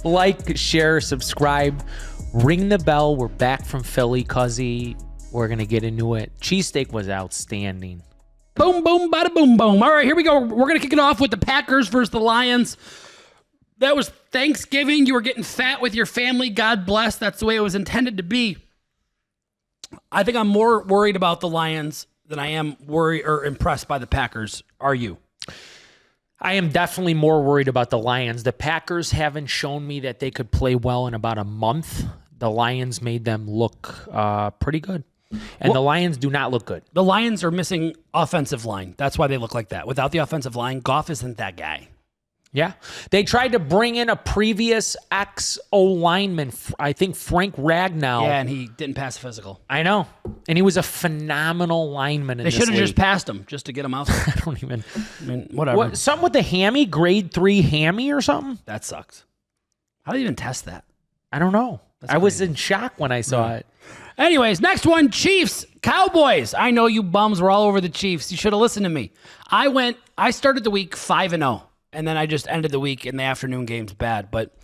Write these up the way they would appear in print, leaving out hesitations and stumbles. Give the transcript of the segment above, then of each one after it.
Like, share, subscribe, ring the bell. We're back from Philly, cuzzy. We're going to get into it. Cheesesteak was outstanding. Boom, boom, bada, boom, boom. All right, here we go. We're going to kick it off with the Packers versus the Lions. That was Thanksgiving. You were getting fat with your family. God bless. That's the way it was intended to be. I think I'm more worried about the Lions than I am worried or impressed by the Packers. Are you? I am definitely more worried about the Lions. The Packers haven't shown me that they could play well in about a month. The Lions made them look pretty good. And the Lions do not look good. The Lions are missing offensive line. That's why they look like that. Without the offensive line, Goff isn't that guy. Yeah. They tried to bring in a previous ex-O lineman, I think Frank Ragnow. Yeah, and he didn't pass the physical. I know. And he was a phenomenal lineman in this They should have league. just passed him just to get him out there. I don't even. I mean, whatever. Something with the hammy, grade 3 hammy or something? That sucks. How do you even test that? I don't know. That's I was crazy. in shock when I saw it. Anyways, next one, Chiefs, Cowboys. I know you bums were all over the Chiefs. You should have listened to me. I started the week 5-0, and then I just ended the week in the afternoon games bad. But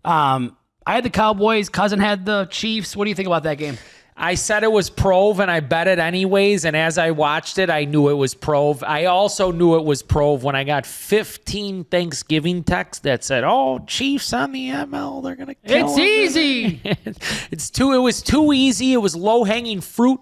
I had the Cowboys. Cousin had the Chiefs. What do you think about that game? I said it was Prove, and I bet it anyways. And as I watched it, I knew it was Prove. I also knew it was Prove when I got 15 Thanksgiving texts that said, "Oh, Chiefs on the ML, they're gonna kill It's them." easy. It was too easy. It was low hanging fruit.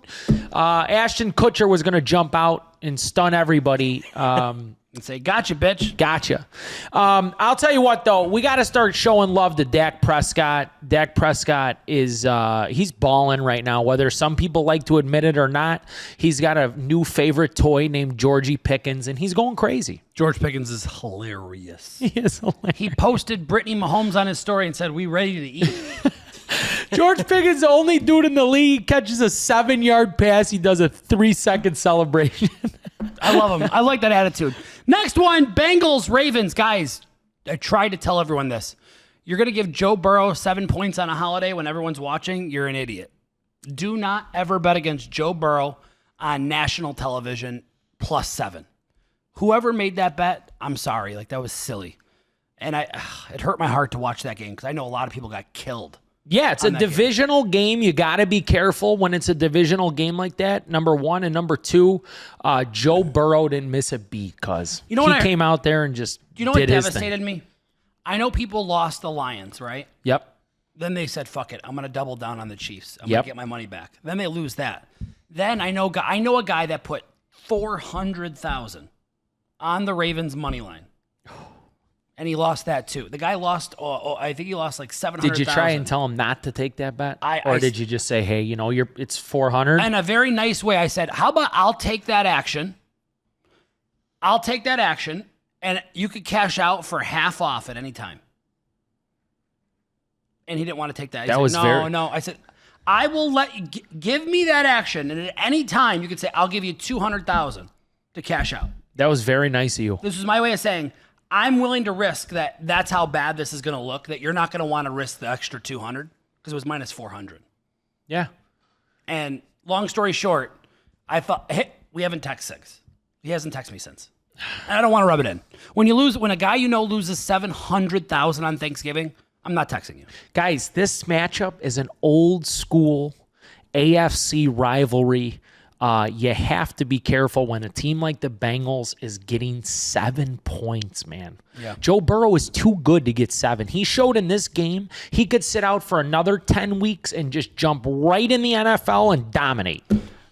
Ashton Kutcher was gonna jump out and stun everybody. And say, gotcha, bitch. Gotcha. I'll tell you what, though. We got to start showing love to Dak Prescott. Dak Prescott is he's balling right now, whether some people like to admit it or not. He's got a new favorite toy named Georgie Pickens, and he's going crazy. George Pickens is hilarious. He is hilarious. He posted Brittany Mahomes on his story and said, "We ready to eat?" George Pickens, the only dude in the league, catches a 7-yard pass. He does a 3-second celebration. I love him. I like that attitude. Next one, Bengals, Ravens. Guys, I tried to tell everyone this. You're going to give Joe Burrow 7 points on a holiday when everyone's watching? You're an idiot. Do not ever bet against Joe Burrow on national television +7. Whoever made that bet, I'm sorry. Like, that was silly. And it hurt my heart to watch that game because I know a lot of people got killed. Yeah, it's a divisional game. You got to be careful when it's a divisional game like that, number one. And number two, Joe Burrow didn't miss a beat because he came out there and just You know did what his devastated thing. me? I know people lost the Lions, right? Yep. Then they said, fuck it, I'm going to double down on the Chiefs. I'm Yep. going to get my money back. Then they lose that. Then I know a guy that put $400,000 on the Ravens money line. And he lost that too. The guy lost, I think he lost like $700,000. Did you try and tell him not to take that bet? Or did you just say, hey, it's 400? In a very nice way, I said, how about I'll take that action. And you could cash out for half off at any time. And he didn't want to take that. He said, no. I said, I will let you, give me that action. And at any time, you could say, I'll give you $200,000 to cash out. That was very nice of you. This was my way of saying, I'm willing to risk that that's how bad this is going to look, that you're not going to want to risk the extra 200 because it was minus 400. Yeah. And long story short, I thought, hey, we haven't texted. He hasn't texted me since. And I don't want to rub it in. When a guy loses $700,000 on Thanksgiving, I'm not texting you. Guys, this matchup is an old school AFC rivalry. You have to be careful when a team like the Bengals is getting 7 points, man. Yeah. Joe Burrow is too good to get 7. He showed in this game he could sit out for another 10 weeks and just jump right in the NFL and dominate.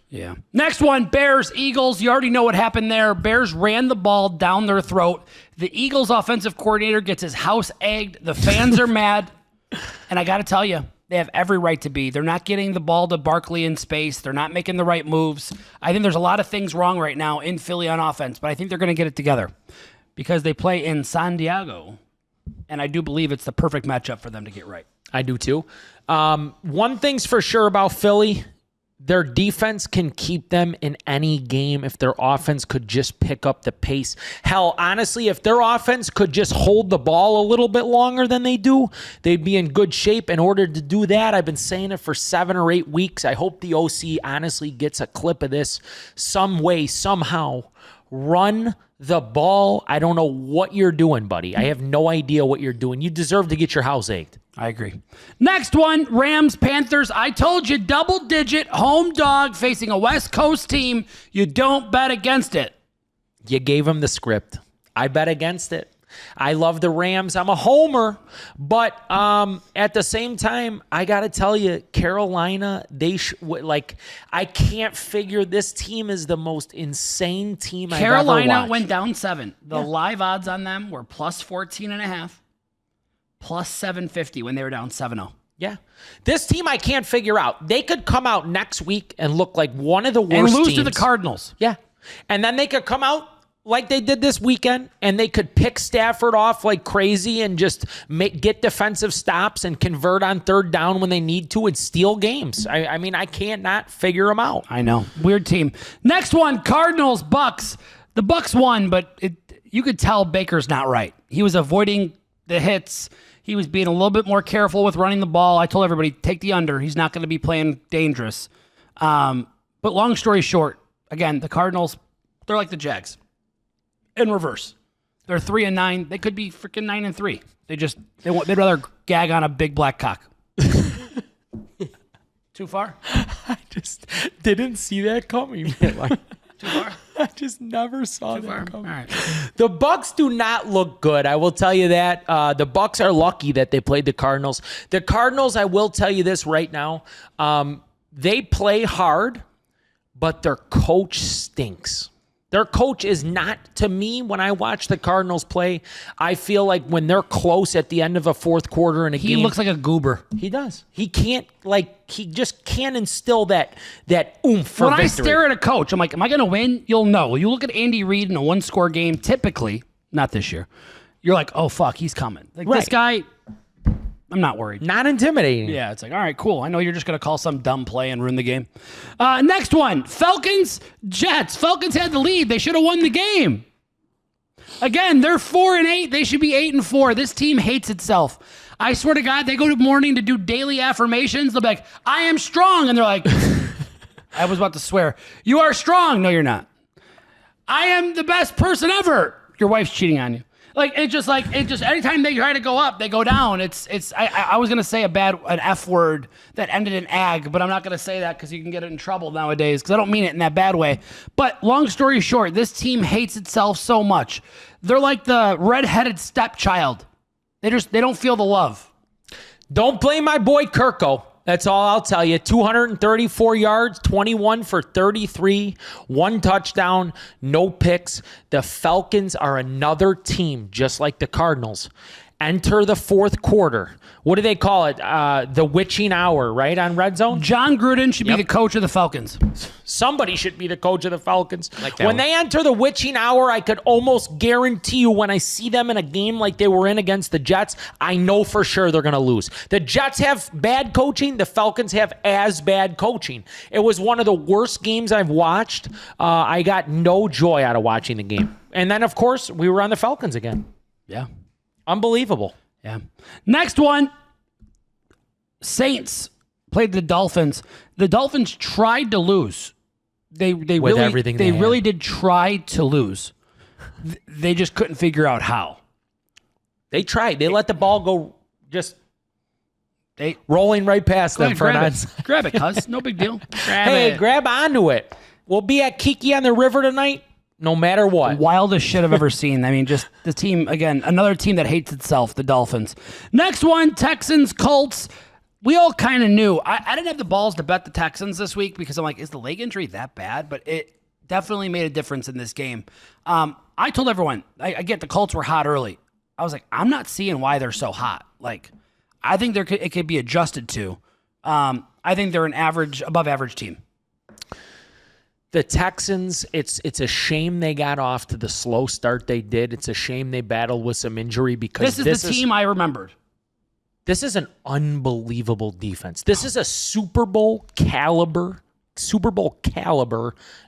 Yeah. Next one, Bears, Eagles. You already know what happened there. Bears ran the ball down their throat. The Eagles offensive coordinator gets his house egged. The fans are mad. And I got to tell you, they have every right to be. They're not getting the ball to Barkley in space. They're not making the right moves. I think there's a lot of things wrong right now in Philly on offense, but I think they're going to get it together because they play in San Diego, and I do believe it's the perfect matchup for them to get right. I do too. One thing's for sure about Philly. Their defense can keep them in any game if their offense could just pick up the pace. Hell, honestly, if their offense could just hold the ball a little bit longer than they do, they'd be in good shape. In order to do that, I've been saying it for 7 or 8 weeks. I hope the OC honestly gets a clip of this some way, somehow. Run the ball. I don't know what you're doing, buddy. I have no idea what you're doing. You deserve to get your house egged. I agree. Next one, Rams, Panthers. I told you, double-digit home dog facing a West Coast team. You don't bet against it. You gave him the script. I bet against it. I love the Rams. I'm a homer. But at the same time, I got to tell you, Carolina, I can't figure this team is the most insane team I've ever watched. Carolina went down 7. The live odds on them were plus 14.5, plus 750 when they were down 7-0. Yeah. This team I can't figure out. They could come out next week and look like one of the worst and lose teams. to the Cardinals. Yeah. And then they could come out like they did this weekend, and they could pick Stafford off like crazy and just get defensive stops and convert on third down when they need to and steal games. I mean, I can't not figure them out. I know. Weird team. Next one, Cardinals, Bucks. The Bucks won, but you could tell Baker's not right. He was avoiding the hits. He was being a little bit more careful with running the ball. I told everybody, take the under. He's not going to be playing dangerous. But long story short, again, the Cardinals, they're like the Jags. In reverse. They're 3-9. They could be freaking 9-3. They'd rather gag on a big black cock. Too far? I just didn't see that coming. Too far? I just never saw Too that far? coming. All right. The Bucks do not look good. I will tell you that. The Bucks are lucky that they played the Cardinals. The Cardinals, I will tell you this right now. They play hard, but their coach stinks. Their coach is not, to me, when I watch the Cardinals play, I feel like when they're close at the end of a fourth quarter in a game. He looks like a goober. He does. He just can't instill that oomph for When victory. I stare at a coach, I'm like, am I going to win? You'll know. You look at Andy Reid in a one-score game, typically, not this year, you're like, oh, fuck, he's coming. Like, Right. This guy, I'm not worried. Not intimidating. Yeah, it's like, all right, cool. I know you're just going to call some dumb play and ruin the game. Next one, Falcons, Jets. Falcons had the lead. They should have won the game. Again, they're 4-8. They should be 8-4. This team hates itself. I swear to God, they go to morning to do daily affirmations. They'll be like, I am strong. And they're like, I was about to swear. You are strong. No, you're not. I am the best person ever. Your wife's cheating on you. Anytime they try to go up, they go down. I was gonna say an F word that ended in ag, but I'm not gonna say that because you can get in trouble nowadays because I don't mean it in that bad way. But long story short, this team hates itself so much. They're like the redheaded stepchild. They don't feel the love. Don't blame my boy Kirko. That's all I'll tell you. 234 yards, 21 for 33, 1 touchdown, no picks. The Falcons are another team, just like the Cardinals. Enter the fourth quarter. What do they call it? The witching hour, right, on Red Zone? John Gruden should be the coach of the Falcons. Somebody should be the coach of the Falcons. When they enter the witching hour, I could almost guarantee you when I see them in a game like they were in against the Jets, I know for sure they're going to lose. The Jets have bad coaching. The Falcons have as bad coaching. It was one of the worst games I've watched. I got no joy out of watching the game. And then, of course, we were on the Falcons again. Yeah. Unbelievable. Yeah. Next one. Saints played the Dolphins. The Dolphins tried to lose. They really did try to lose. They just couldn't figure out how. They tried. They let the ball go just rolling right past them for an onside. Grab it, cuz. No big deal. Grab onto it. We'll be at Kiki on the River tonight. No matter what. Wildest shit I've ever seen. I mean, just the team, again, another team that hates itself, the Dolphins. Next one, Texans, Colts. We all kind of knew. I didn't have the balls to bet the Texans this week because I'm like, is the leg injury that bad? But it definitely made a difference in this game. I told everyone, I get the Colts were hot early. I was like, I'm not seeing why they're so hot. Like, I think it could be adjusted to. I think they're an above average team. The Texans, it's a shame they got off to the slow start they did. It's a shame they battled with some injury because this is the team I remembered. This is an unbelievable defense. This is a Super Bowl caliber,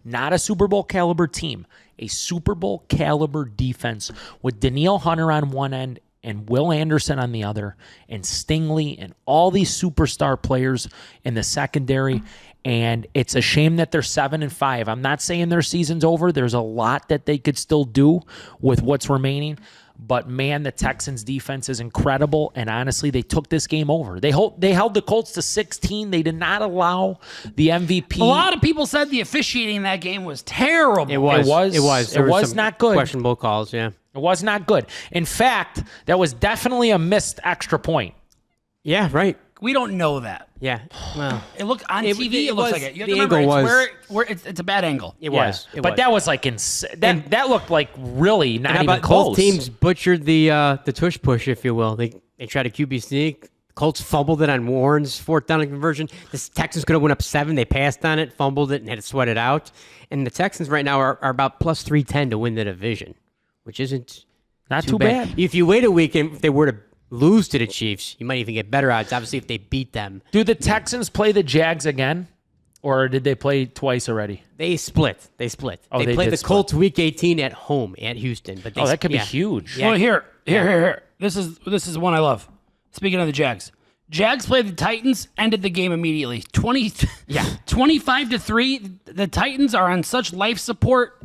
not a Super Bowl caliber team, a Super Bowl caliber defense with Danielle Hunter on one end and Will Anderson on the other, and Stingley and all these superstar players in the secondary. And it's a shame that they're 7-5. I'm not saying their season's over. There's a lot that they could still do with what's remaining. But, man, the Texans' defense is incredible. And, honestly, they took this game over. They held the Colts to 16. They did not allow the MVP. A lot of people said the officiating in that game was terrible. It was. It was not good. Questionable calls, yeah. It was not good. In fact, that was definitely a missed extra point. Yeah, right. We don't know that. Yeah. Well, It looked on TV. It looks like it. You have the to remember, angle it's a bad angle. it was. But that was like that looked like really not even close. Both teams butchered the tush push, if you will. They tried a QB sneak. Colts fumbled it on Warren's fourth down conversion. The Texans could have went up 7. They passed on it, fumbled it, and had to sweat it out. And the Texans right now are about plus 310 to win the division, which isn't not too bad. If you wait a week and if they were to lose to the Chiefs, you might even get better odds, obviously, if they beat them. Do the Texans play the Jags again? Or did they play twice already? They split. Oh, they played the Colts week 18 at home at Houston. But that could be huge. Yeah. Well, here. This is one I love. Speaking of the Jags. Jags played the Titans, ended the game immediately. 25-3. The Titans are on such life support.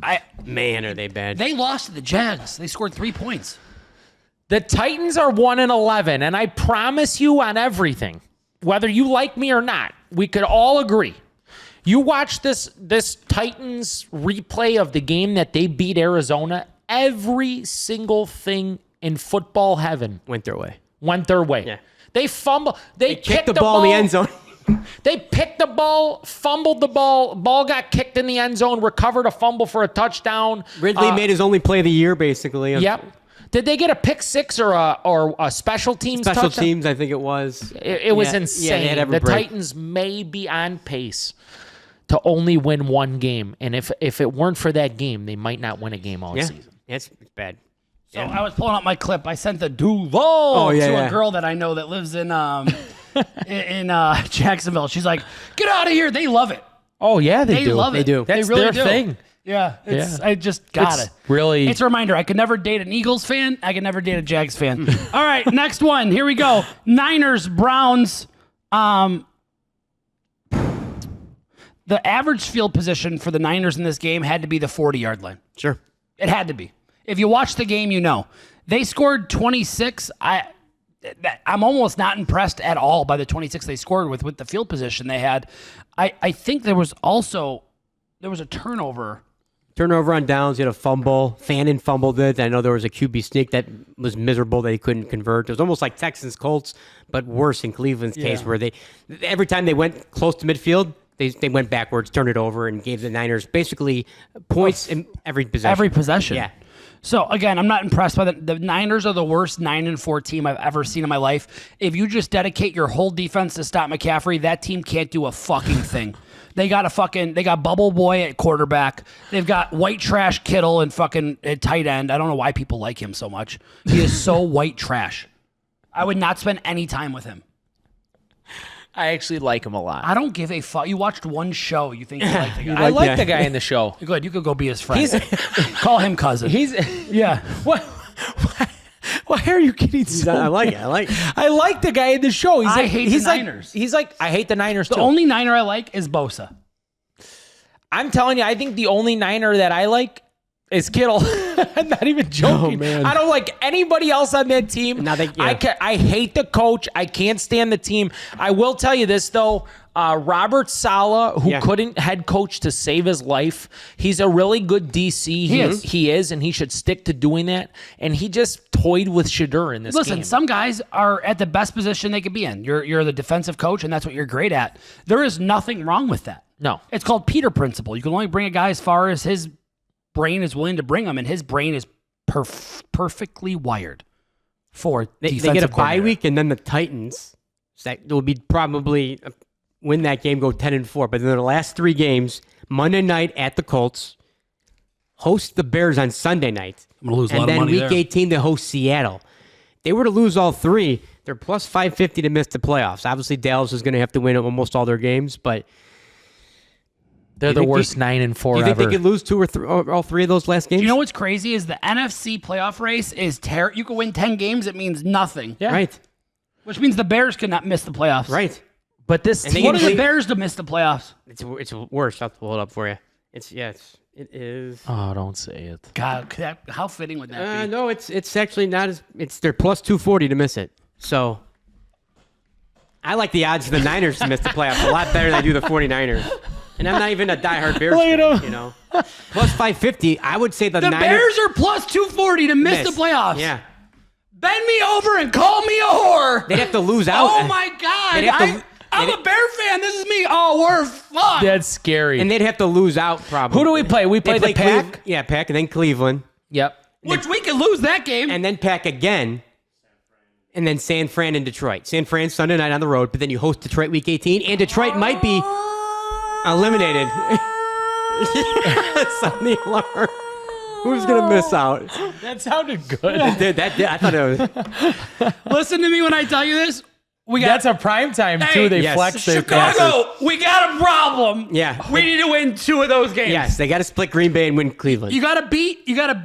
Man, are they bad. They lost to the Jags. They scored 3 points. The Titans are 1-11, and I promise you on everything, whether you like me or not, we could all agree. You watch this Titans replay of the game that they beat Arizona, every single thing in football heaven went their way. Yeah. They fumbled. They kicked the ball in the end zone. They picked the ball, fumbled the ball got kicked in the end zone, recovered a fumble for a touchdown. Ridley made his only play of the year, basically. Yep. Did they get a pick six or a special teams touchdown? Special teams, I think it was. It was insane. Yeah, the Titans may be on pace to only win one game. And if it weren't for that game, they might not win a game all season. Yeah, it's bad. So I was pulling up my clip. I sent the Duval to a girl that I know that lives in Jacksonville. She's like, "Get out of here!" They love it. Oh yeah, they do. Love it. They do. That's they really their thing. Yeah, I just got it. Really, it's a reminder. I could never date an Eagles fan. I could never date a Jags fan. All right, next one. Here we go. Niners, Browns. The average field position for the Niners in this game had to be the 40-yard line. Sure. It had to be. If you watch the game, you know. They scored 26. I'm almost not impressed at all by the 26 they scored with the field position they had. I think there was a turnover. Turnover on downs. You had a fumble. Fannin fumbled it. I know there was a QB sneak that was miserable that he couldn't convert. It was almost like Texans Colts, but worse in Cleveland's case, where every time they went close to midfield, they went backwards, turned it over, and gave the Niners basically points in every possession. Every possession. Yeah. So, again, I'm not impressed by the Niners are the worst 9-4 team I've ever seen in my life. If you just dedicate your whole defense to stop McCaffrey, that team can't do a fucking thing. They got Bubble Boy at quarterback. They've got white trash Kittle and fucking at tight end. I don't know why people like him so much. He is so white trash. I would not spend any time with him. I actually like him a lot. I don't give a fuck. You watched one show. You think you like the guy. I like the guy in the show. Good. You could go be his friend. Call him cousin. Yeah. Why are you getting so I like it. I like the guy in the show. I hate the Niners. He's like, I hate the Niners too. The only Niner I like is Bosa. I'm telling you, I think the only Niner that I like is Kittle. I'm not even joking. Oh, man. I don't like anybody else on that team. I hate the coach. I can't stand the team. I will tell you this, though. Robert Saleh, who couldn't head coach to save his life, he's a really good DC. He is, and he should stick to doing that. And he just toyed with Shadur in this game. Listen, some guys are at the best position they could be in. You're the defensive coach, and that's what you're great at. There is nothing wrong with that. No. It's called Peter Principle. You can only bring a guy as far as his brain is willing to bring him, and his brain is perfectly wired for defensive They get a bye coordinator. week, and then the Titans, that will be probably win that game, go 10-4. But in their last 3 games, Monday night at the Colts, host the Bears on Sunday night. I'm going to lose a lot of money And then week 18, they host Seattle. They were to lose all 3, they're plus 550 to miss the playoffs. Obviously, Dallas is going to have to win almost all their games, but they're the worst 9-4 ever. You think they could lose 2 or all 3 of those last games? Do you know what's crazy is the NFC playoff race is terrible. You can win 10 games, it means nothing. Yeah. Right. Which means the Bears could not miss the playoffs. Right. But this And they team, What are the Bears to miss the playoffs? It's worse. I'll pull it up for you. It is. oh, don't say it. God, how fitting would that be? No, it's actually not as. They're plus 240 to miss it. So I like the odds of the Niners to miss the playoffs a lot better than I do the 49ers. And I'm not even a diehard Bears fan, you know. Plus 550, I would say the Niners. Bears are plus 240 to miss the playoffs. Yeah. Bend me over and call me a whore. They'd have to lose out. Oh my God. I'm a Bear fan. This is me. Oh, we're fucked. That's scary. And they'd have to lose out probably. Who do we play? We play the Pack? Yeah, Pack, and then Cleveland. Yep. Which we could lose that game. And then Pack again. And then San Fran and Detroit. San Fran Sunday night on the road, but then you host Detroit week 18, and Detroit might be eliminated. Sound the alarm. Who's going to miss out? That sounded good. I thought it was. Listen to me when I tell you this. That's a prime time, too. They yes. flex their Chicago, passes. we got a problem. Yeah. We need to win 2 of those games. Yes, they got to split Green Bay and win Cleveland. You got to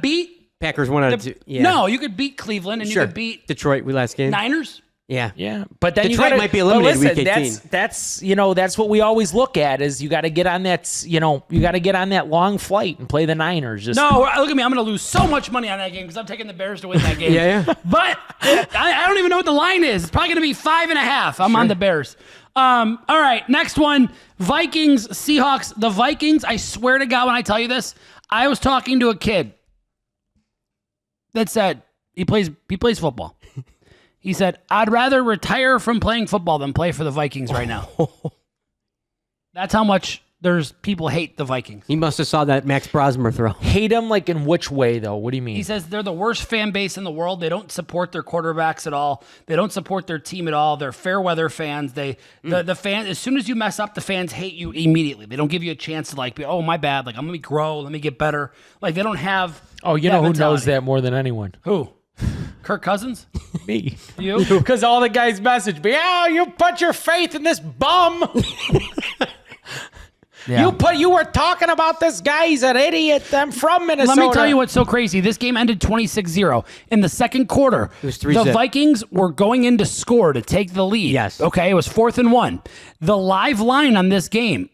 beat. Packers 1 out of 2. Yeah. No, you could beat Cleveland and Sure. you could beat Detroit, we last game. Niners. Yeah. Yeah, but then Detroit you gotta, might be eliminated but listen, week 18. That's what we always look at is you got to get on that, you got to get on that long flight and play the Niners. Just No, look at me. I'm going to lose so much money on that game because I'm taking the Bears to win that game. Yeah. But I don't even know what the line is. It's probably going to be 5.5. I'm on the Bears. All right, next one. Vikings, Seahawks. The Vikings, I swear to God when I tell you this, I was talking to a kid that said he plays football. He said, I'd rather retire from playing football than play for the Vikings right now. That's how much there's people hate the Vikings. He must have saw that Max Brosmer throw. hate them like in which way though? What do you mean? He says they're the worst fan base in the world. They don't support their quarterbacks at all. They don't support their team at all. They're fair weather fans. The fans, as soon as you mess up, the fans hate you immediately. They don't give you a chance to be, oh, my bad. Like, I'm going to grow. Let me get better. Like, they don't have. Oh, you know who knows that more than anyone? Who? Kirk Cousins? Me. You? Because all the guys message me, you put your faith in this bum. Yeah. You were talking about this guy. He's an idiot. I'm from Minnesota. Let me tell you what's so crazy. This game ended 26-0. In the second quarter, It was the 3-zip. Vikings were going in to score to take the lead. Yes. Okay, it was 4th and 1. The live line on this game,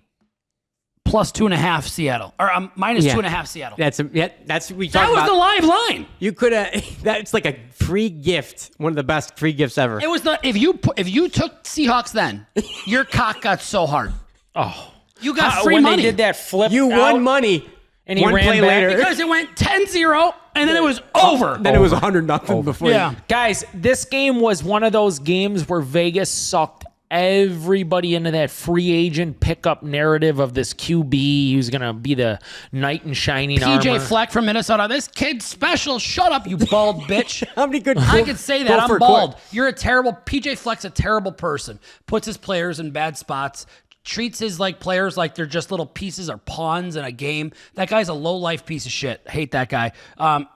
plus 2.5 Seattle. Or minus 2.5 Seattle. That's we That talked was about. the live line. You could have. That's like a free gift. One of the best free gifts ever. It was the if you took Seahawks then, your cock got so hard. Oh. You got free when money. they did that flip You out, won money. and he one ran play back. later. because it went 10-0 and then it was over. Then it was 100-0 before. Yeah. Guys, this game was one of those games where Vegas sucked everybody into that free agent pickup narrative of this QB who's going to be the knight in shining armor. PJ Fleck from Minnesota. This kid's special. Shut up, you bald bitch. How many good? I could say that. Go for I'm it, bald. quick. You're a terrible. PJ Fleck's a terrible person. Puts his players in bad spots. Treats his players like they're just little pieces or pawns in a game. That guy's a low life piece of shit. Hate that guy.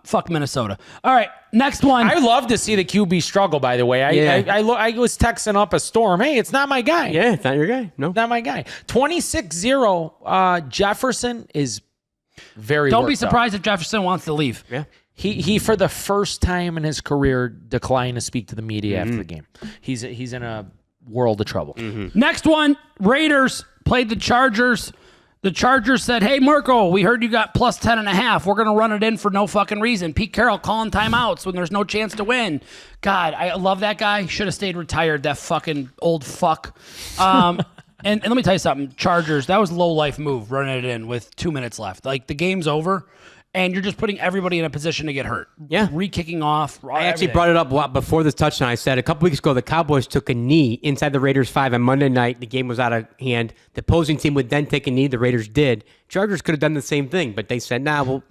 Fuck Minnesota. All right, next one. I love to see the QB struggle, by the way. I was texting up a storm. Hey, it's not my guy. Yeah, it's not your guy. No. Not my guy. 26-0. Jefferson is very Don't be worked up. surprised if Jefferson wants to leave. Yeah. He for the first time in his career declined to speak to the media after the game. He's in a world of trouble. Next one, Raiders played the Chargers. The Chargers said, hey, Marco, we heard you got plus 10.5. We're going to run it in for no fucking reason. Pete Carroll calling timeouts when there's no chance to win. God, I love that guy. Should have stayed retired, that fucking old fuck. And let me tell you something. Chargers, that was low-life move, running it in with 2 minutes left. Like, the game's over, and you're just putting everybody in a position to get hurt. Yeah. Re-kicking off. I actually brought it up before this touchdown. I said a couple weeks ago the Cowboys took a knee inside the Raiders 5 on Monday night. The game was out of hand. The opposing team would then take a knee. The Raiders did. Chargers could have done the same thing, but they said, nah, well,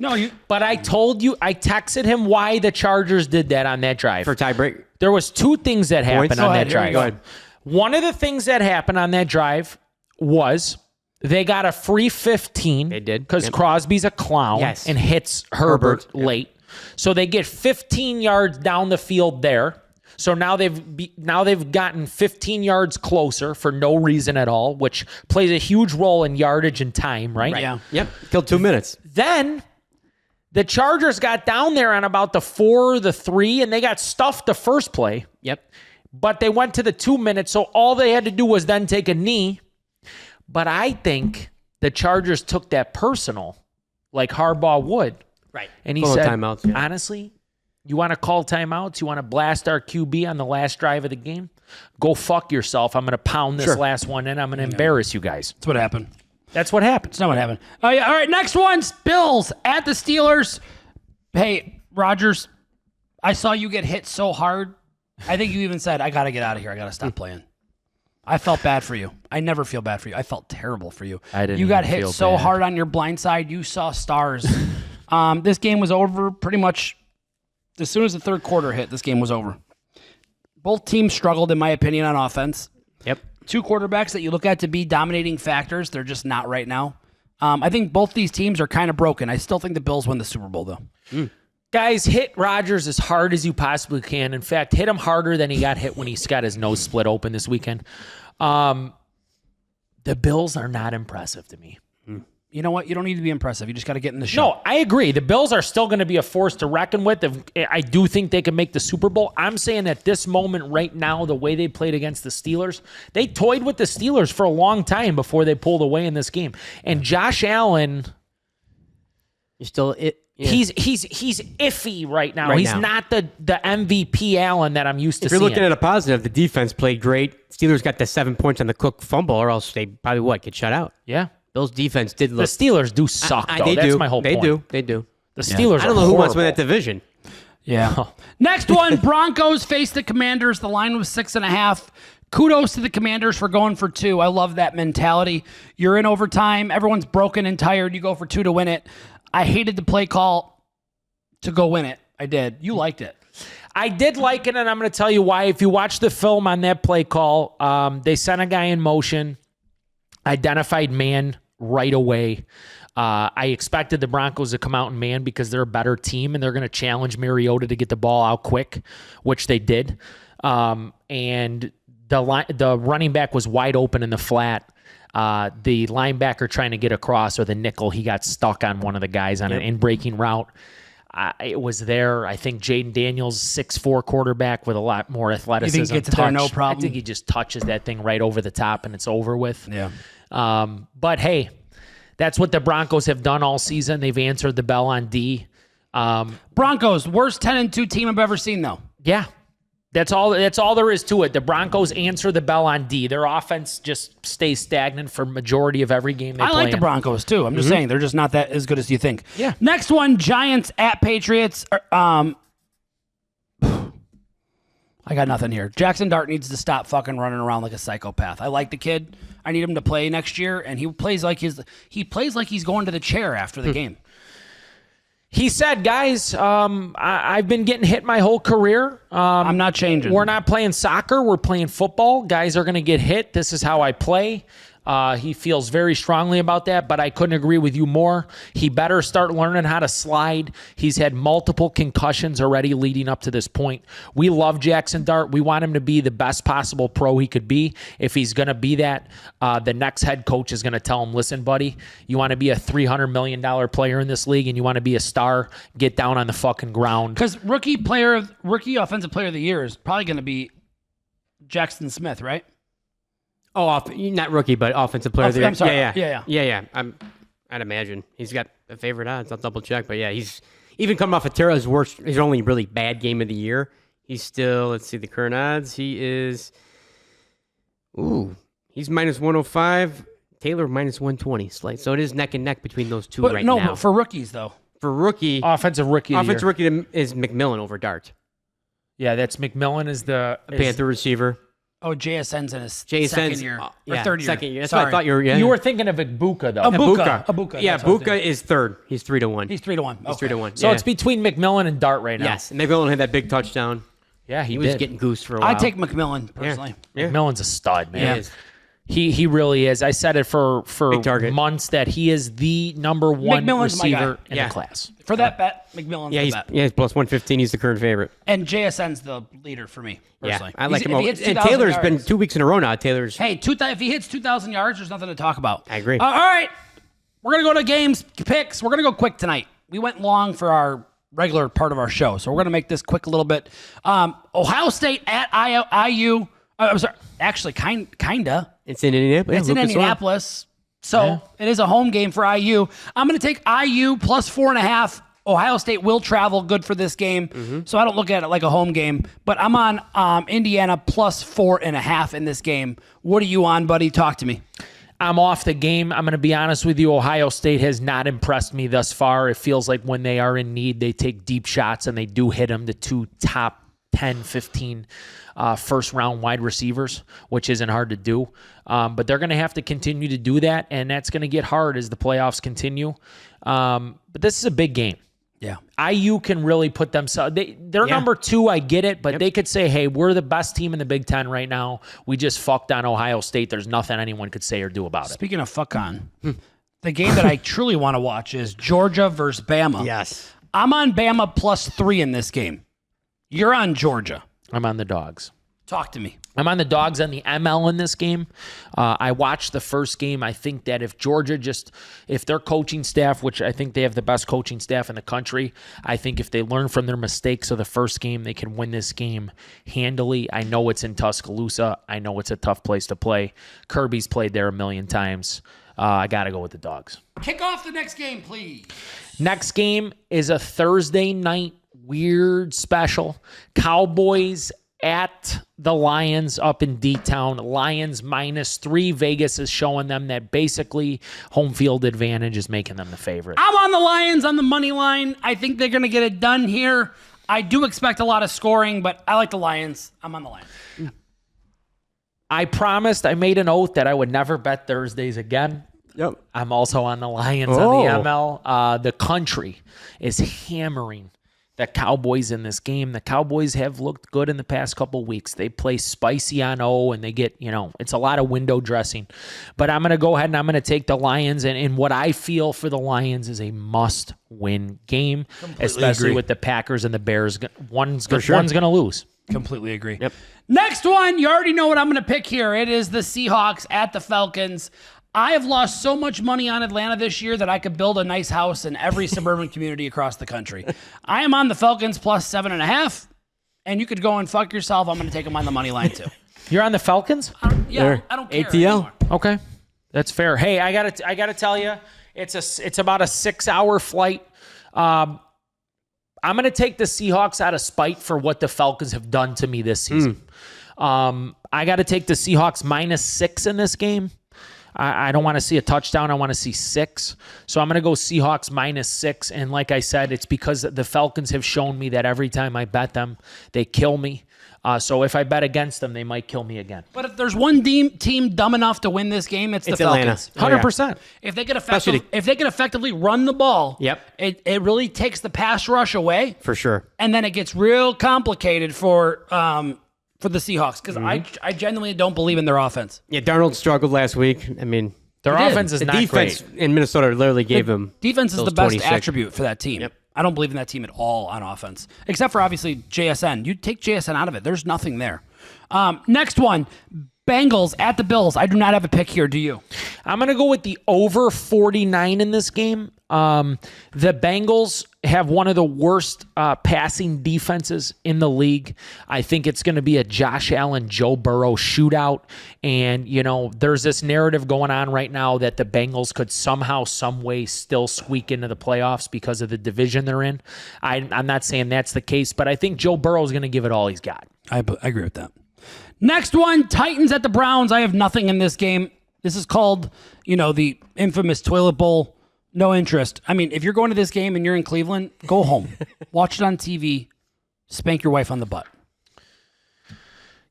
But I told you, I texted him why the Chargers did that on that drive. for tiebreak. There was 2 things that happened Points? on Go that ahead, here drive. you go. Go ahead. One of the things that happened on that drive was they got a free 15. They did. Because Yep. Crosby's a clown Yes. and hits Herbert Yep. late. So they get 15 yards down the field there. So now they've gotten 15 yards closer for no reason at all, which plays a huge role in yardage and time, right? Yeah. Yep. Killed 2 minutes. Then the Chargers got down there on about the 4 or the 3, and they got stuffed the first play. Yep. but they went to the 2 minutes, so all they had to do was then take a knee. But I think the Chargers took that personal, like Harbaugh would. Right. And he Call said, timeouts, yeah. honestly, you want to call timeouts? You want to blast our QB on the last drive of the game? Go fuck yourself. I'm going to pound this last one in. I'm going to embarrass you guys. That's what happened. That's what happened. That's not what happened. Oh, yeah. All right, next one's Bills at the Steelers. Hey, Rodgers, I saw you get hit so hard. I think you even said, I got to get out of here. I got to stop playing. I felt bad for you. I never feel bad for you. I felt terrible for you. I didn't You got even hit feel so bad. hard on your blind side, you saw stars. This game was over pretty much as soon as the third quarter hit, this game was over. Both teams struggled, in my opinion, on offense. Yep. Two quarterbacks that you look at to be dominating factors, they're just not right now. I think both these teams are kind of broken. I still think the Bills win the Super Bowl, though. Guys, hit Rodgers as hard as you possibly can. In fact, hit him harder than he got hit when he got his nose split open this weekend. The Bills are not impressive to me. You know what? You don't need to be impressive. You just got to get in the show. No, I agree. The Bills are still going to be a force to reckon with. I do think they can make the Super Bowl. I'm saying at this moment right now, the way they played against the Steelers, they toyed with the Steelers for a long time before they pulled away in this game. And Josh Allen, You're still it. Yeah. he's iffy right now. Right He's now. not the MVP Allen that I'm used to If you're seeing. looking at a positive, the defense played great. Steelers got the 7 points on the Cook fumble, or else they probably get shut out. Yeah. Bill's defense did The look. Steelers do suck, though. That's my whole point. They do. The Steelers I don't are know who wants to win horrible. that division. Yeah. Next one, Broncos face the Commanders. The line was 6.5. Kudos to the Commanders for going for 2. I love that mentality. You're in overtime. Everyone's broken and tired. You go for 2 to win it. I hated the play call to go win it. I did. You liked it. I did like it, and I'm going to tell you why. If you watch the film on that play call, they sent a guy in motion, identified man right away. I expected the Broncos to come out and man because they're a better team, and they're going to challenge Mariota to get the ball out quick, which they did. And the running back was wide open in the flat. The linebacker trying to get across, or the nickel, he got stuck on one of the guys on an in-breaking route. It was there. I think Jaden Daniels, 6'4" quarterback with a lot more athleticism. You think he gets there no problem? I think he just touches that thing right over the top and it's over with. Yeah. But hey, that's what the Broncos have done all season. They've answered the bell on D. Broncos, worst 10-2 team I've ever seen, though. Yeah. That's all there is to it. The Broncos answer the bell on D. Their offense just stays stagnant for majority of every game they play. I like the in. Broncos, too. I'm just saying, they're just not that as good as you think. Yeah. Next one, Giants at Patriots. I got nothing here. Jackson Dart needs to stop fucking running around like a psychopath. I like the kid. I need him to play next year, and he plays like he's going to the chair after the game. He said, guys, I've been getting hit my whole career. I'm not changing. We're not playing soccer. We're playing football. Guys are going to get hit. This is how I play. He feels very strongly about that, but I couldn't agree with you more. He better start learning how to slide. He's had multiple concussions already leading up to this point. We love Jackson Dart. We want him to be the best possible pro he could be. If he's going to be that, the next head coach is going to tell him, listen, buddy, you want to be a $300 million player in this league and you want to be a star, get down on the fucking ground. Because rookie offensive player of the year is probably going to be Jackson Smith, right? Oh, not rookie, but offensive player of the year. I'm sorry. Yeah. I'd imagine he's got the favorite odds. I'll double check, but yeah, he's even coming off of Terra's worst. His only really bad game of the year. He's still. Let's see the current odds. He is. He's minus 105. Taylor minus 120. Slate. So it is neck and neck between those two right now. But for rookies though. For rookie, Offensive rookie of the year. rookie is McMillan over Dart, Yeah, that's McMillan is the Panther receiver. Oh, JSN's in his JSN's second year or yeah, third year. Second year. That's Sorry. what I thought you were. Yeah. You were thinking of Ibuka, though. Abuka. Yeah, That's what I was Buka is third. He's 3-1. He's 3-1. He's 3-1. So it's between McMillan and Dart right now. Yes, and McMillan had that big touchdown. Yeah, He he was did. getting goosed for a while. I take McMillan personally. Yeah. McMillan's a stud, man. He is. He really is. I said it for Big target. months that he is the number one McMillan's my guy. receiver in Yeah. the class. For that bet, McMillan's Yeah, the he's bet. plus 115. He's the current favorite. And JSN's the leader for me personally. Yeah, I like If him. he hits And 2,000 Taylor's been yards- 2 weeks in a row now. Taylor's. Hey, if he hits 2,000 yards, there's nothing to talk about. I agree. All right, we're gonna go to games picks. We're gonna go quick tonight. We went long for our regular part of our show. So we're going to make this quick a little bit. Ohio State at IU. I'm sorry, actually, kinda. It's in Indianapolis. It's in Indianapolis. So it is a home game for IU. I'm going to take IU plus 4.5. Ohio State will travel, good for this game. So I don't look at it like a home game. But I'm on Indiana plus 4.5 in this game. What are you on, buddy? Talk to me. I'm off the game. I'm going to be honest with you. Ohio State has not impressed me thus far. It feels like when they are in need, they take deep shots, and they do hit them, the two top 10, 15 first-round wide receivers, which isn't hard to do. But they're going to have to continue to do that, and that's going to get hard as the playoffs continue. But this is a big game. Yeah. IU can really put themselves. They're number 2. I get it, but they could say, "Hey, we're the best team in the Big Ten right now. We just fucked on Ohio State. There's nothing anyone could say or do about it." Speaking of fuck on, the game that I truly want to watch is Georgia versus Bama. Yes. I'm on Bama plus 3 in this game. You're on Georgia. I'm on the Dogs. Talk to me. I'm on the Dogs on the ML in this game. I watched the first game. I think that if Georgia if their coaching staff, which I think they have the best coaching staff in the country, I think if they learn from their mistakes of the first game, they can win this game handily. I know it's in Tuscaloosa. I know it's a tough place to play. Kirby's played there a million times. I got to go with the Dogs. Kick off the next game, please. Next game is a Thursday night weird special. Cowboys at the Lions up in D-Town. Lions -3. Vegas is showing them that basically home field advantage is making them the favorite. I'm on the Lions on the money line. I think they're going to get it done here. I do expect a lot of scoring, but I like the Lions. I'm on the Lions. I made an oath that I would never bet Thursdays again. Yep. I'm also on the Lions on the ML. The country is hammering the Cowboys in this game. The Cowboys have looked good in the past couple weeks. They play spicy on O, and they get, it's a lot of window dressing. But I'm going to go ahead and I'm going to take the Lions. And what I feel for the Lions is a must-win game, especially with the Packers and the Bears. One's going to lose. Completely agree. Yep. Next one, you already know what I'm going to pick here. It is the Seahawks at the Falcons. I have lost so much money on Atlanta this year that I could build a nice house in every suburban community across the country. I am on the Falcons plus 7.5, and you could go and fuck yourself. I'm going to take them on the money line too. You're on the Falcons? I don't care. ATL. Anymore. Okay. That's fair. Hey, I gotta tell you, it's about a 6-hour flight. I'm gonna take the Seahawks out of spite for what the Falcons have done to me this season. I gotta take the Seahawks -6 in this game. I don't want to see a touchdown. I want to see 6. So I'm going to go Seahawks -6. And like I said, it's because the Falcons have shown me that every time I bet them, they kill me. So if I bet against them, they might kill me again. But if there's one team dumb enough to win this game, it's the Falcons. Atlanta. 100%. If they could effectively run the ball, it really takes the pass rush away. For sure. And then it gets real complicated for the Seahawks, because I genuinely don't believe in their offense. Yeah, Darnold struggled last week. I mean, their offense is the not defense great. in Minnesota literally gave him Defense is those the best 26. attribute for that team. Yep. I don't believe in that team at all on offense, except for obviously JSN. You take JSN out of it, there's nothing there. Next one, Bengals at the Bills. I do not have a pick here. Do you? I'm going to go with the over 49 in this game. The Bengals have one of the worst passing defenses in the league. I think it's going to be a Josh Allen, Joe Burrow shootout. And, there's this narrative going on right now that the Bengals could somehow, some way still squeak into the playoffs because of the division they're in. I'm not saying that's the case, but I think Joe Burrow is going to give it all he's got. I agree with that. Next one, Titans at the Browns. I have nothing in this game. This is called, the infamous toilet bowl. No interest. I mean, if you're going to this game and you're in Cleveland, go home. Watch it on TV. Spank your wife on the butt.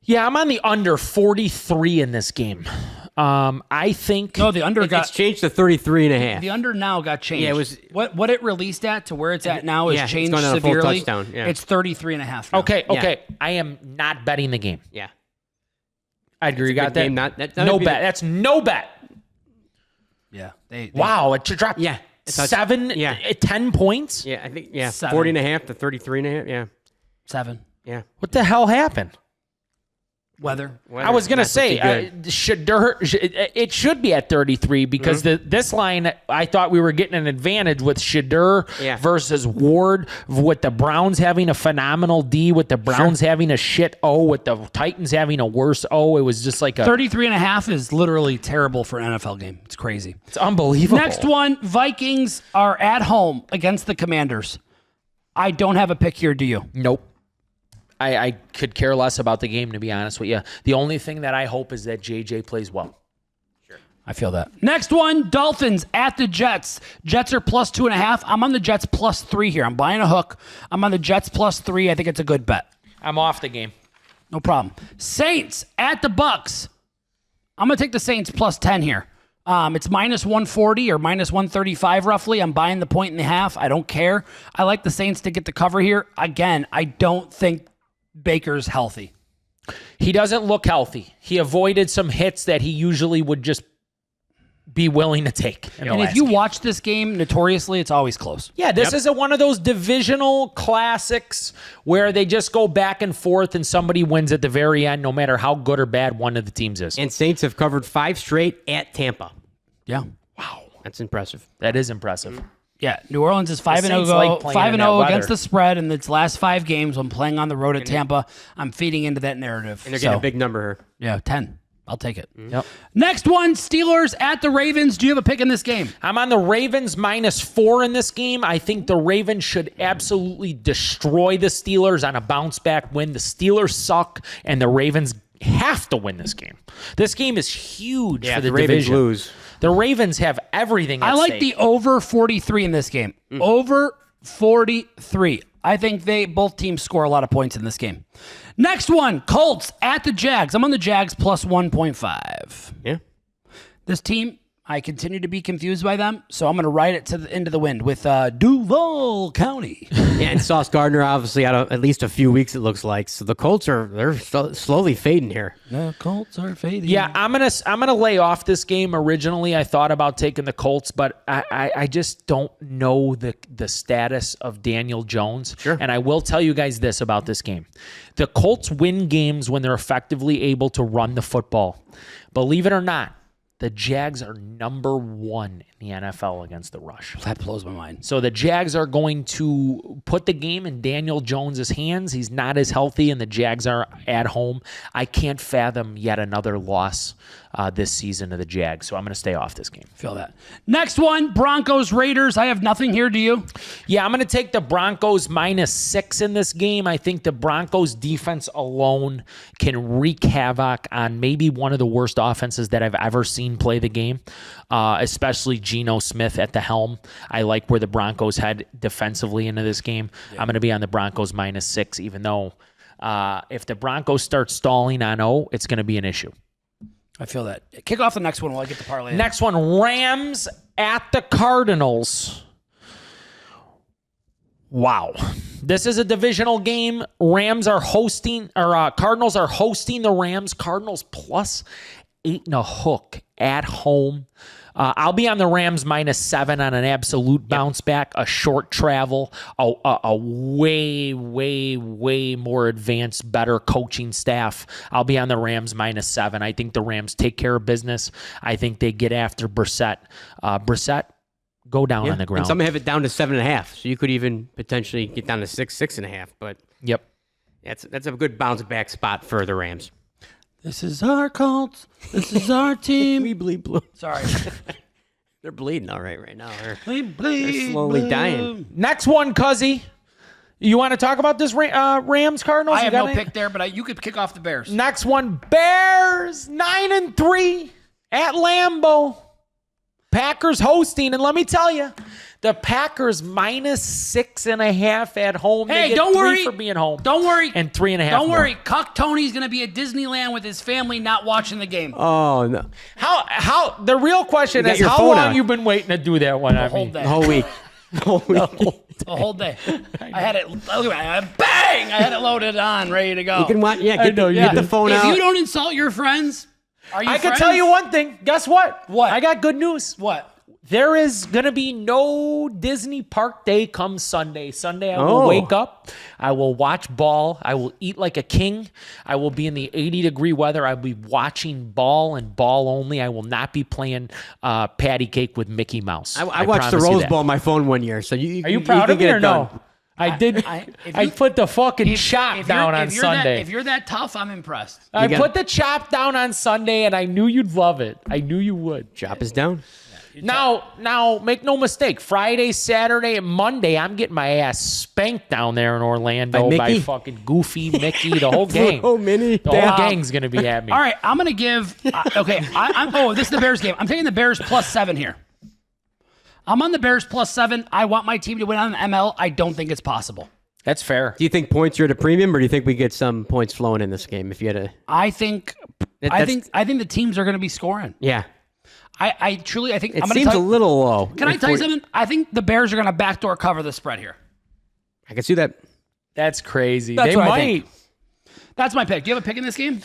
Yeah, I'm on the under 43 in this game. I think... No, the under It's changed to 33.5. The under now got changed. Yeah, it was... What it released at to where it's at now is changed it's going on severely. A full touchdown. Yeah. It's 33.5 now. Okay. I am not betting the game. Yeah. I agree. You got that? Game, no bet. That's no bet. Yeah. Wow, it dropped 10 points? Yeah, I think, 7. 40.5 to 33.5, yeah. 7. Yeah. What the hell happened? Weather. I was going to say, it should be at 33 because this line, I thought we were getting an advantage with Shadur versus Ward, with the Browns having a phenomenal D, with the Browns having a shit O, with the Titans having a worse O. It was just like 33.5 is literally terrible for an NFL game. It's crazy. It's unbelievable. Next one, Vikings are at home against the Commanders. I don't have a pick here, do you? Nope. I could care less about the game, to be honest with you. The only thing that I hope is that JJ plays well. Sure. I feel that. Next one, Dolphins at the Jets. Jets are plus 2.5. I'm on the Jets plus 3 here. I'm buying a hook. I'm on the Jets plus 3. I think it's a good bet. I'm off the game. No problem. Saints at the Bucks. I'm going to take the Saints plus 10 here. It's minus 140 or minus 135 roughly. I'm buying the 1.5. I don't care. I like the Saints to get the cover here. Again, I don't think Baker's healthy. He doesn't look healthy. He avoided some hits that he usually would just be willing to take. And if you watch this game, notoriously, it's always close. Yeah, this is one of those divisional classics where they just go back and forth and somebody wins at the very end, no matter how good or bad one of the teams is. And Saints have covered 5 straight at Tampa. Yeah. Wow. That's impressive. That is impressive. Yeah, New Orleans is 5-0 against the spread in its last 5 games when playing on the road at Tampa. I'm feeding into that narrative. And they're getting a big number here. Yeah, 10. I'll take it. Yep. Next one, Steelers at the Ravens. Do you have a pick in this game? I'm on the Ravens minus 4 in this game. I think the Ravens should absolutely destroy the Steelers on a bounce-back win. The Steelers suck, and the Ravens have to win this game. This game is huge for the Ravens division. Lose. The Ravens have everything at I like stake. the over 43 in this game. Over 43. I think both teams score a lot of points in this game. Next one, Colts at the Jags. I'm on the Jags plus 1.5. Yeah. This team, I continue to be confused by them, so I'm going to ride it into the wind with Duval County. Yeah, and Sauce Gardner obviously out of at least a few weeks, it looks like. So the Colts they're slowly fading here. The Colts are fading. Yeah, I'm gonna lay off this game. Originally, I thought about taking the Colts, but I just don't know the status of Daniel Jones. Sure. And I will tell you guys this about this game: the Colts win games when they're effectively able to run the football. Believe it or not, the Jags are number 1 in the NFL against the rush. That blows my mind. So the Jags are going to put the game in Daniel Jones' hands. He's not as healthy, and the Jags are at home. I can't fathom yet another loss this season to the Jags, so I'm going to stay off this game. Feel that. Next one, Broncos Raiders. I have nothing here. Do you? Yeah, I'm going to take the Broncos minus 6 in this game. I think the Broncos defense alone can wreak havoc on maybe one of the worst offenses that I've ever seen play the game, especially Geno Smith at the helm. I like where the Broncos head defensively into this game. Yeah. I'm going to be on the Broncos minus 6, even though if the Broncos start stalling on O, it's going to be an issue. I feel that. Kick off the next one while I get the parlay. Next one, Rams at the Cardinals. Wow. This is a divisional game. Cardinals are hosting the Rams. Cardinals plus 8.5 at home. I'll be on the Rams minus 7 on an absolute bounce back, a short travel, a way, way, way more advanced, better coaching staff. I'll be on the Rams minus 7. I think the Rams take care of business. I think they get after Brissett. Brissett, go down on the ground. And some have it down to 7.5, so you could even potentially get down to 6.5. But yep, that's a good bounce back spot for the Rams. This is our Colts. This is our team. We bleed blue. Sorry. They're bleeding all right now. They're slowly dying. Next one, Cuzzy. You want to talk about this Rams Cardinals? I have no pick there, but you could kick off the Bears. Next one, Bears 9-3 at Lambeau. Packers hosting, and let me tell you, the Packers minus 6.5 at home. Hey, they get don't 3 worry for being home. Don't worry. And 3.5. Don't more. worry. Cuck Tony's going to be at Disneyland with his family, not watching the game. Oh no! How? The real question is how long you been waiting to do that one? The whole day. The whole week. The whole day. I had it. Look at me. Bang! I had it loaded on, ready to go. You can watch. Yeah, get the phone if out. If you don't insult your friends, are you? I friends? can tell you one thing. Guess what? What? I got good news. What? There is going to be no Disney Park Day come Sunday. Sunday, I will wake up. I will watch ball. I will eat like a king. I will be in the 80-degree weather. I will be watching ball and ball only. I will not be playing patty cake with Mickey Mouse. I watched the Rose Bowl on my phone one year. So are you proud of me or no? I did. I put the fucking chop down on Sunday. If you're that tough, I'm impressed. I put the chop down on Sunday, and I knew you'd love it. I knew you would. Chop is down. Now, make no mistake. Friday, Saturday, and Monday, I'm getting my ass spanked down there in Orlando by fucking Goofy, Mickey, the whole gang. Minnie. The whole gang's gonna be at me. All right, I'm gonna give. Okay, this is the Bears game. I'm taking the Bears +7 here. I'm on the Bears +7. I want my team to win on an ML. I don't think it's possible. That's fair. Do you think points are at a premium, or do you think we get some points flowing in this game? If you had a, I think the teams are going to be scoring. Yeah. I truly think it seems a little low. Can I tell you something? I think the Bears are going to backdoor cover the spread here. I can see that. That's crazy. That's they what might. I think. That's my pick. Do you have a pick in this game?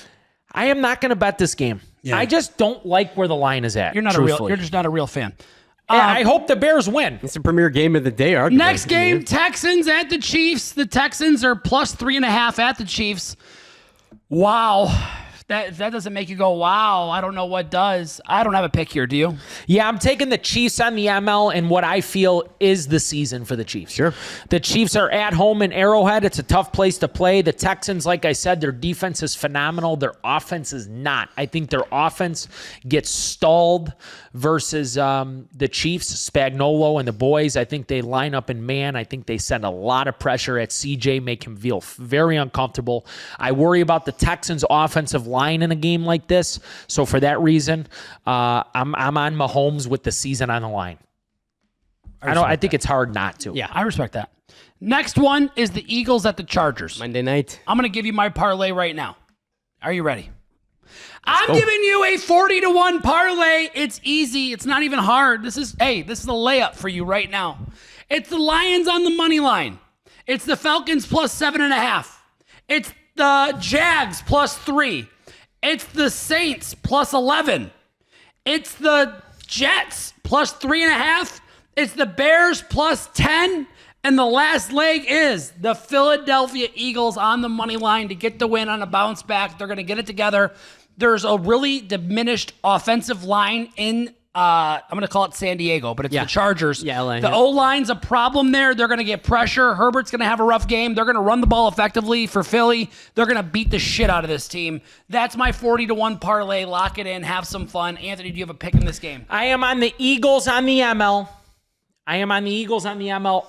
I am not going to bet this game. Yeah. I just don't like where the line is at. You're just not a real fan. I hope the Bears win. It's the premier game of the day. Arguably. Next game, Texans at the Chiefs. The Texans are +3.5 at the Chiefs. Wow. If that doesn't make you go, wow, I don't know what does. I don't have a pick here, do you? Yeah, I'm taking the Chiefs on the ML and what I feel is the season for the Chiefs. Sure. The Chiefs are at home in Arrowhead. It's a tough place to play. The Texans, like I said, their defense is phenomenal. Their offense is not. I think their offense gets stalled versus the Chiefs, Spagnuolo and the boys. I think they line up in man. I think they send a lot of pressure at CJ, make him feel very uncomfortable. I worry about the Texans' offensive line in a game like this. So for that reason, I'm on Mahomes with the season on the line. I think it's hard not to. Yeah, I respect that. Next one is the Eagles at the Chargers. Monday night. I'm going to give you my parlay right now. Are you ready? I'm giving you a 40-1 parlay. It's easy. It's not even hard. This is a layup for you right now. It's the Lions on the money line. It's the Falcons +7.5. It's the Jags +3. It's the Saints +11. It's the Jets +3.5. It's the Bears +10. And the last leg is the Philadelphia Eagles on the money line to get the win on a bounce back. They're going to get it together. There's a really diminished offensive line in, I'm going to call it San Diego, but it's the Chargers. Yeah, LA, the O-line's a problem there. They're going to get pressure. Herbert's going to have a rough game. They're going to run the ball effectively for Philly. They're going to beat the shit out of this team. That's my 40-1 parlay. Lock it in. Have some fun. Anthony, do you have a pick in this game? I am on the Eagles on the ML.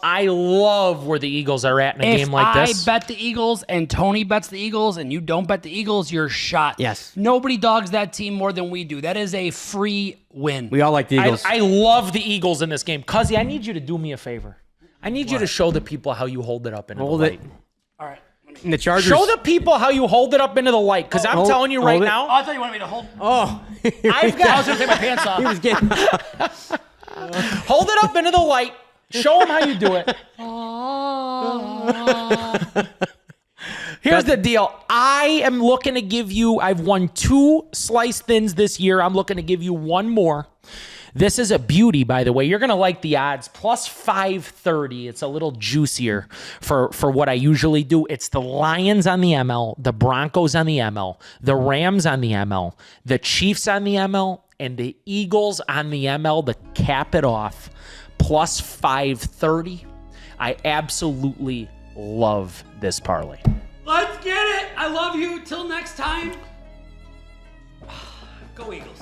I love where the Eagles are at in a game like this. If I bet the Eagles and Tony bets the Eagles and you don't bet the Eagles, you're shot. Yes. Nobody dogs that team more than we do. That is a free win. We all like the Eagles. I love the Eagles in this game. Cuzzy, I need you to do me a favor. I need you to show the people how you hold it up into the light. All right. And the Chargers. Show the people how you hold it up into the light, because I'm telling you right now. Oh, I thought you wanted me to hold. Oh. I was going to take my pants off. He was getting... Hold it up into the light. Show them how you do it. Here's the deal. I am looking to give you, I've won 2 slice thins this year. I'm looking to give you one more. This is a beauty, by the way. You're going to like the odds. +530. It's a little juicier for what I usually do. It's the Lions on the ML, the Broncos on the ML, the Rams on the ML, the Chiefs on the ML, and the Eagles on the ML to cap it off. +530. I absolutely love this parlay. Let's get it. I love you. Till next time. Go Eagles.